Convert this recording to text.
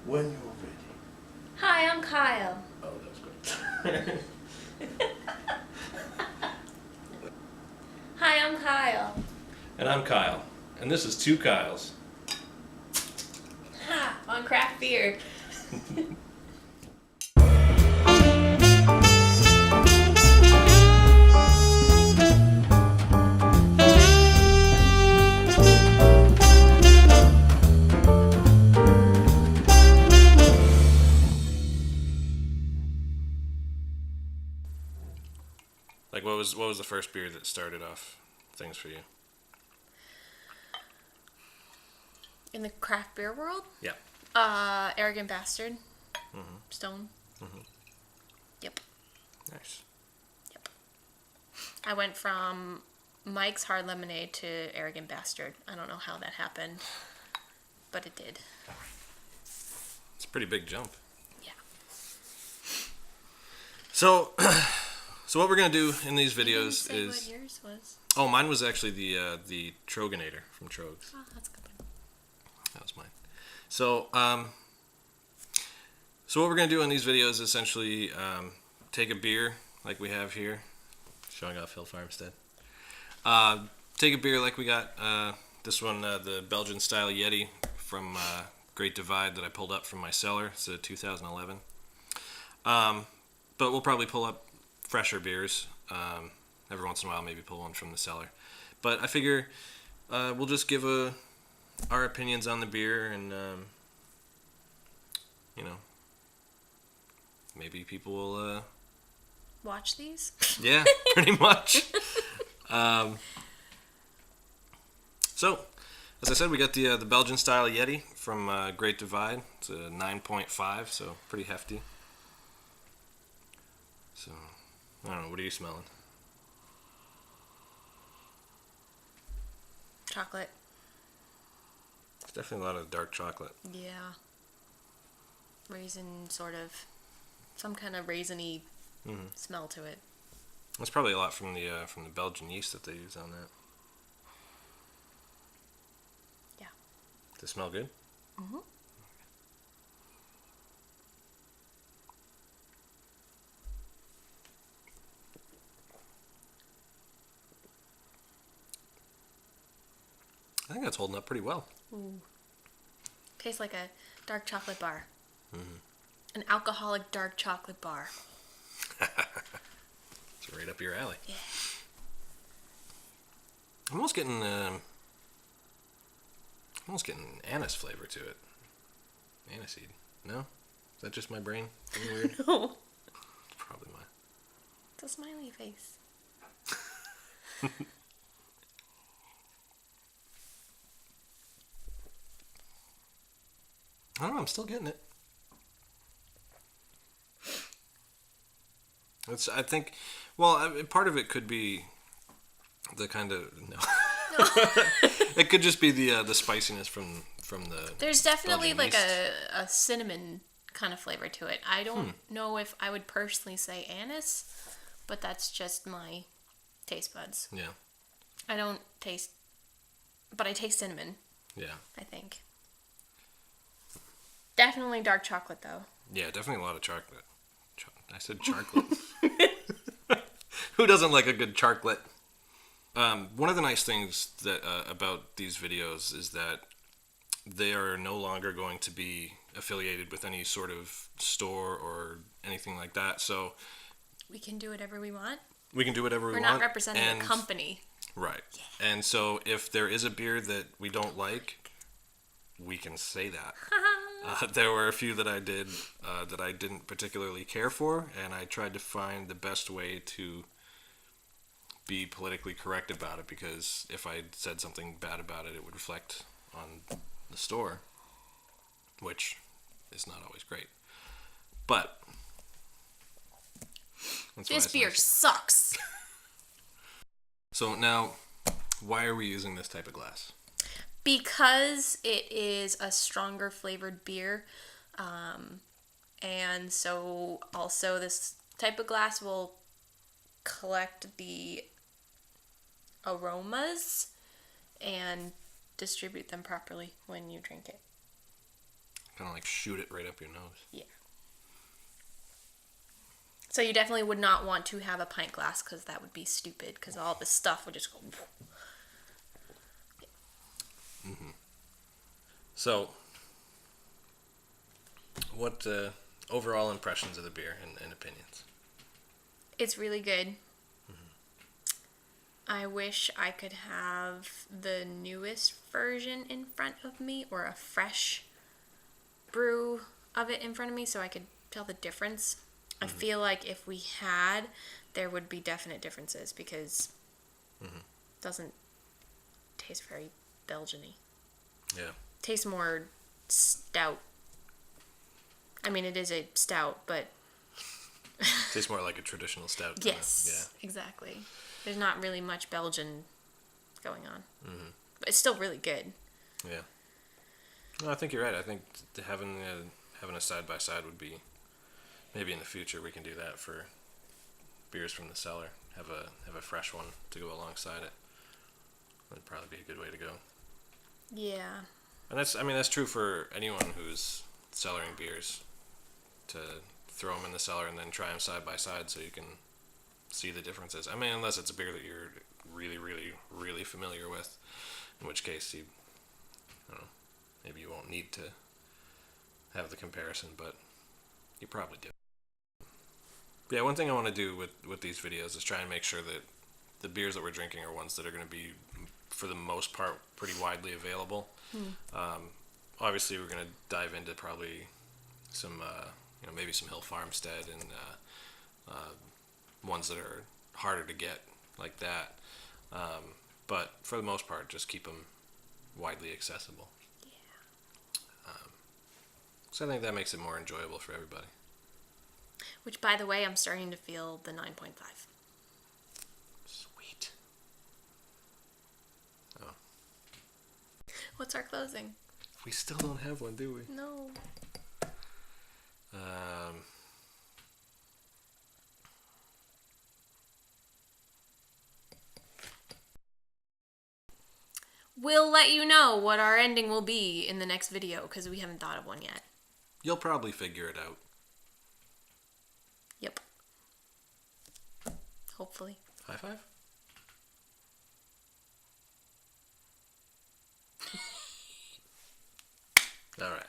When you're ready. Hi, I'm Kyle. Oh, that was great. Hi, I'm Kyle. And I'm Kyle. And this is Two Kyles. Ha! On craft beer. Like, what was the first beer that started off things for you? In the craft beer world? Yeah. Arrogant Bastard. Mm-hmm. Stone. Mm-hmm. Yep. Nice. Yep. I went from Mike's Hard Lemonade to Arrogant Bastard. I don't know how that happened, but it did. It's a pretty big jump. Yeah. So, so what we're gonna do in these videos You didn't is. say what yours was. Oh, mine was actually the Troganator from Trogs. Oh, that's a good one. That was mine. So, so what we're gonna do in these videos is essentially take a beer like we have here, showing off Hill Farmstead. Take a beer like we got this one, the Belgian style Yeti from Great Divide that I pulled up from my cellar. It's a 2011. But we'll probably pull up fresher beers every once in a while. Maybe pull one from the cellar. But I figure we'll just give our opinions on the beer, and you know, maybe people will. Watch these? Yeah, pretty much. So, as I said, we got the Belgian style Yeti from Great Divide. It's a 9.5, so pretty hefty. So, I don't know. What are you smelling? Chocolate. It's definitely a lot of dark chocolate. Yeah. Raisin, sort of. Some kind of raisiny smell to it. It's probably a lot from the Belgian yeast that they use on that. Yeah. Does it smell good? Mm-hmm. I think that's holding up pretty well. Ooh. Tastes like a dark chocolate bar. Mm-hmm. An alcoholic dark chocolate bar. It's right up your alley. Yeah. I'm almost getting anise flavor to it. Aniseed. No? Is that just my brain being weird? No. It's probably mine. It's a smiley face. I don't know. I'm still getting it. I think. Well, part of it could be the kind of no. It could just be the spiciness from the. There's definitely Belgian like yeast. a cinnamon kind of flavor to it. I don't know if I would personally say anise, but that's just my taste buds. Yeah. I don't taste, but I taste cinnamon, Yeah. I think. Definitely dark chocolate though. Yeah. Definitely a lot of chocolate. I said chocolate. Who doesn't like a good chocolate? One of the nice things that about these videos is that they are no longer going to be affiliated with any sort of store or anything like that. So We can do whatever we want. we can do whatever we We're want. not representing a company. Right. And so if there is a beer that we don't like, we can say that. There were a few that I did that I didn't particularly care for, and I tried to find the best way to be politically correct about it, because if I said something bad about it, it would reflect on the store, which is not always great. But that's why This it's beer nice. sucks. So now, why are we using this type of glass? Because it is a stronger flavored beer. And so also this type of glass will collect the aromas and distribute them properly when you drink it. kind of like shoot it right up your nose. Yeah. So you definitely would not want to have a pint glass because that would be stupid because all the stuff would just go. Mm-hmm. So, what overall impressions of the beer and opinions? It's really good. I wish I could have the newest version in front of me or a fresh brew of it in front of me so I could tell the difference. I feel like if we had, there would be definite differences because it doesn't taste very Belgian-y. Yeah. Tastes more stout. I mean, it is a stout, but... Tastes more like a traditional stout. Yes, exactly. There's not really much Belgian going on. But it's still really good. Yeah. No, I think you're right. I think having a side-by-side would be... Maybe in the future we can do that for beers from the cellar. Have a fresh one to go alongside it. That'd probably be a good way to go. Yeah. And that's true for anyone who's cellaring beers. To throw them in the cellar and then try them side by side so you can see the differences. I mean, unless it's a beer that you're really, really, really familiar with, in which case I don't know, maybe you won't need to have the comparison, but you probably do. Yeah, one thing I want to do with these videos is try and make sure that the beers that we're drinking are ones that are going to be, for the most part, pretty widely available. Obviously, we're going to dive into probably some, maybe some Hill Farmstead and ones that are harder to get, like that. But for the most part, just keep them widely accessible. Yeah. So I think that makes it more enjoyable for everybody. Which, by the way, I'm starting to feel the 9.5. Sweet. Oh. What's our closing? We still don't have one, do we? No. We'll let you know what our ending will be in the next video because we haven't thought of one yet. You'll probably figure it out. Yep. Hopefully. High five? All right.